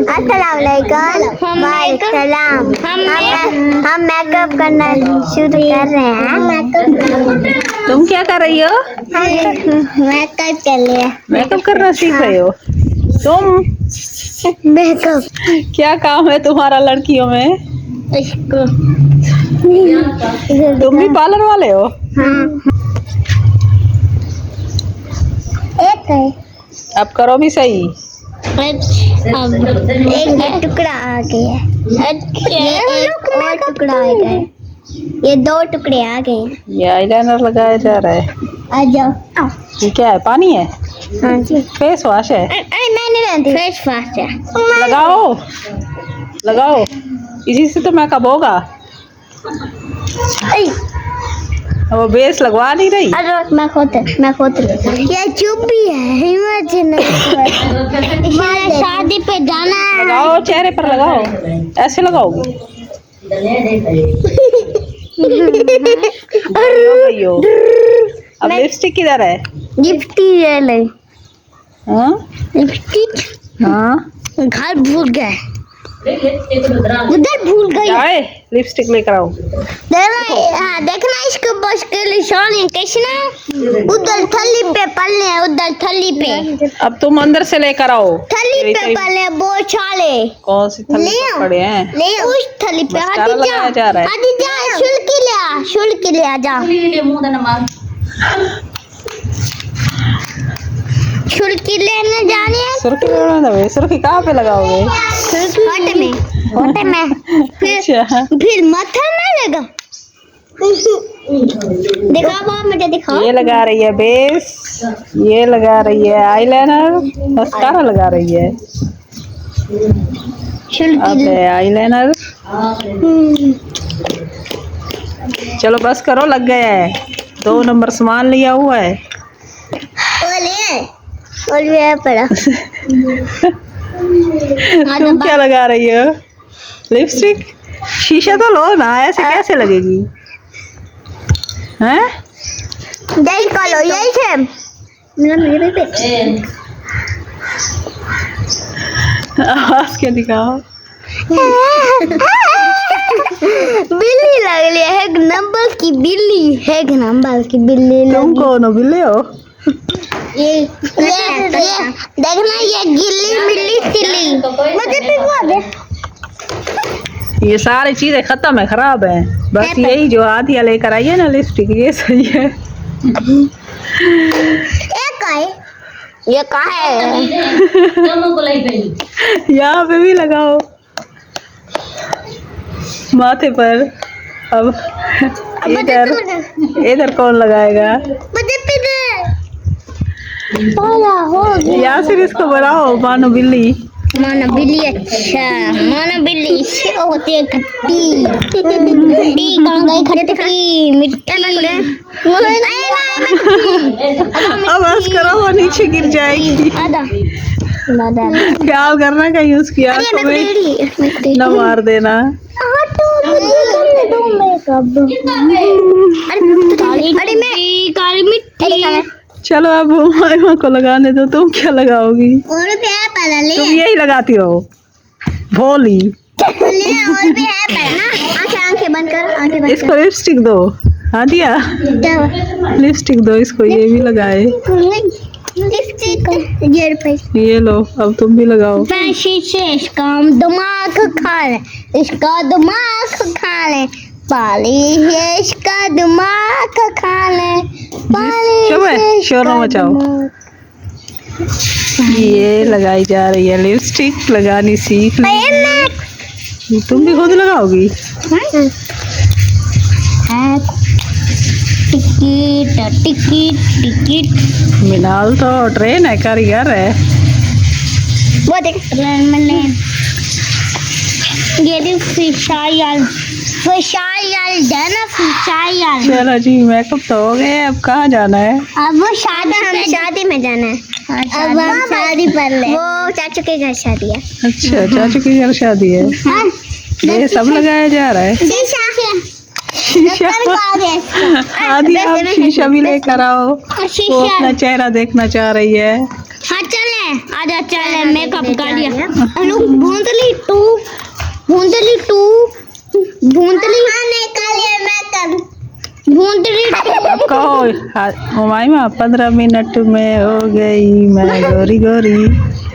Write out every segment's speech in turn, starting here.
अस्सलामुअलैकुम वालेकुम। हम मेकअप करना शुरू कर रहे हैं। तुम क्या कर रही हो? मेकअप कर लिया। मेकअप करना सीख रहे हो तुम? मेकअप क्या काम है तुम्हारा लड़कियों में? इसको तुम भी पार्लर वाले हो? हाँ। एक है। अब करो भी सही। अब एक टुकड़ा आ गया। ये एक और टुकड़ा आ गया। ये दो टुकड़े आ गए। ये आईलाइनर लगाया जा रहा है। आ जाओ। ये क्या है? पानी है? हाँ जी। फेस वॉश है? अरे मैंने रहती फेस वॉश है। लगाओ लगाओ, इसी से तो मेकअप होगा। वो बेस लगवा नहीं रही। अरे मैं खोते ये चुप भी है हिमाचल शादी पे जाना है। लगाओ, चेहरे पर लगाओ। ऐसे लगाओगी? अयो, अब लिपस्टिक किधर है? लिपस्टिक है ले। हाँ लिपस्टिक हाँ, घर भूल गए। उधर भूल गई। जाए लिपस्टिक लेकर आओ। देखना इसको बस के निशान है कृष्णा। उधर थली पे पल्ले हैं, उधर थली पे। अब तुम अंदर से लेकर आओ। थली पे पल्ले बहुत चाले। कौन सी थली पे पड़े हैं? ले उस थली पे मस्कारा लगाया जा रहा है। हटी जा, शुल्क ले आ जा। शुल्की लेने जानी है। सुर्खी लगाओगे? सुर्खी कहाँ पे लगाओगे? होटे में फिर माथा में लगा। दिखाओ बाप, मुझे दिखाओ। ये लगा रही है बेस, ये लगा रही है आईलाइनर, मस्कारा लगा रही है। अब है आईलाइनर। चलो बस करो, लग गया है। 2 नंबर सामान लिया हुआ है। और भी है पड़ा। तुम क्या लगा रही हो? लिपस्टिक? शीशा तो लो ना, ऐसे कैसे लगेगी? हैं? यही करो, यही से। आवाज क्या दिखाओ? बिल्ली लग रही है, एक नंबर की बिल्ली है। एक नंबर की बिल्ली। तुम कौन हो? बिल्ली हो? ये देखना, ये गिल्ली बिल्ली सिल्ली। मुझे पिघला दे। ये सारी चीजें खत्म है, खराब है। बस यही जो आधिया लेकर आई है ना लिपस्टिक, ये सही है। ये का है? यहाँ पे भी लगाओ, माथे पर। अब इधर कौन लगाएगा? या फिर इसको बनाओ मानो बिल्ली। मानो बिल्ली। अच्छा, मानो बिल्ली इससे होती है खट्टी। कहाँ गई खट्टी मिट्टी? अब बस करो, वो नीचे गिर जाएगी। ख्याल करना का यूज किया न मार देना। काली मिट्टी। चलो अब मामा को लगाने दो। तुम क्या लगाओगी? और भी है पहले ले। तुम यही लगाती हो भोली। और भी है पहले ना। आंखें बंद कर, आंखें बंद इसको लिपस्टिक दो। हाँ दिया, लिपस्टिक दो इसको, ये भी लगाए। ये लो, अब तुम भी लगाओ। इसका दिमाग खा ले, इसका दिमाग खा ले। पाली है इसका दिमाग खा ले। शोर न मचाओ। ये लगाई जा रही है लिपस्टिक, लगानी सीख ली। तुम भी खुद लगाओगी? टिकट मिनाल तो ट्रेन है, कारीगर है। वो देख ये फिशायल देना फिशायल। चलो जी, मेकअप तो हो गए, अब कहाँ जाना है? अब वो शादी में जाना है। अब हम शादी पर ले। वो चाचू के घर शादी है। अच्छा, चाचू के घर शादी है। ये सब लगाया जा रहा है। शीशा आदि, आप शीशा भी लेकर आओ। वो अपना चेहरा देखना चाह रही है। हाँ चले। आजा चल मेकअप कर लिया। हेलो भूंदली टू भूंदली ने कर लिया मेकअप भूंदली अब कहो हुमायूं 15 मिनट में हो गई मैं गोरी गोरी।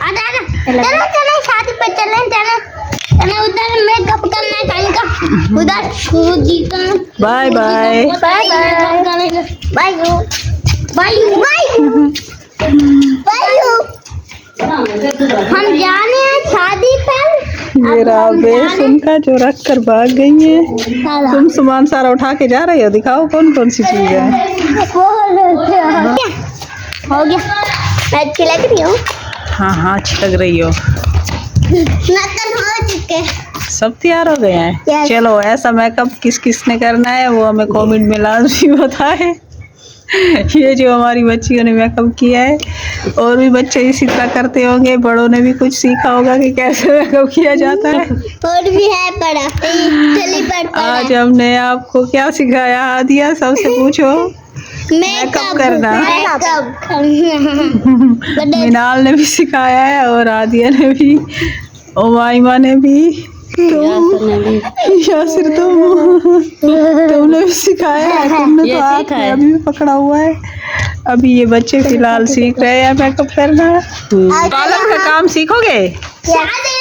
आजा चलो शादी पे चले उधर मेकअप करना है कहीं का उधर सूजी का। बाय बाय बाय हम जाने हैं शादी पर। ये राबे सुनकर जो रख कर भाग गई है। तुम सामान सारा उठा के जा रही हो, दिखाओ कौन कौन सी चीज है। हो गया मैं अच्छी लग रही हूँ। हाँ अच्छी लग रही हो। नकल हो चुके सब तैयार हो गए हैं। Yes. चलो ऐसा मेकअप किस किस ने करना है वो हमें कमेंट में लाजमी बताए। ये जो हमारी बच्चियों ने मेकअप किया है और भी बच्चे इसी तरह करते होंगे, बड़ों ने भी कुछ सीखा होगा कि कैसे मेकअप किया जाता है। और भी है पढ़ा चली पढ़ आज हमने आपको क्या सिखाया आदिया, सबसे पूछो। मेकअप करना। मिनाल ने भी सिखाया है और आदिया ने भी, उमाइमा ने भी, यासिर तुमने भी सिखाया है। तुमने तो हाथ में अभी भी पकड़ा हुआ है। अभी ये बच्चे फिलहाल सीख रहे हैं मेकअप करना। पार्लर का काम सीखोगे? शादी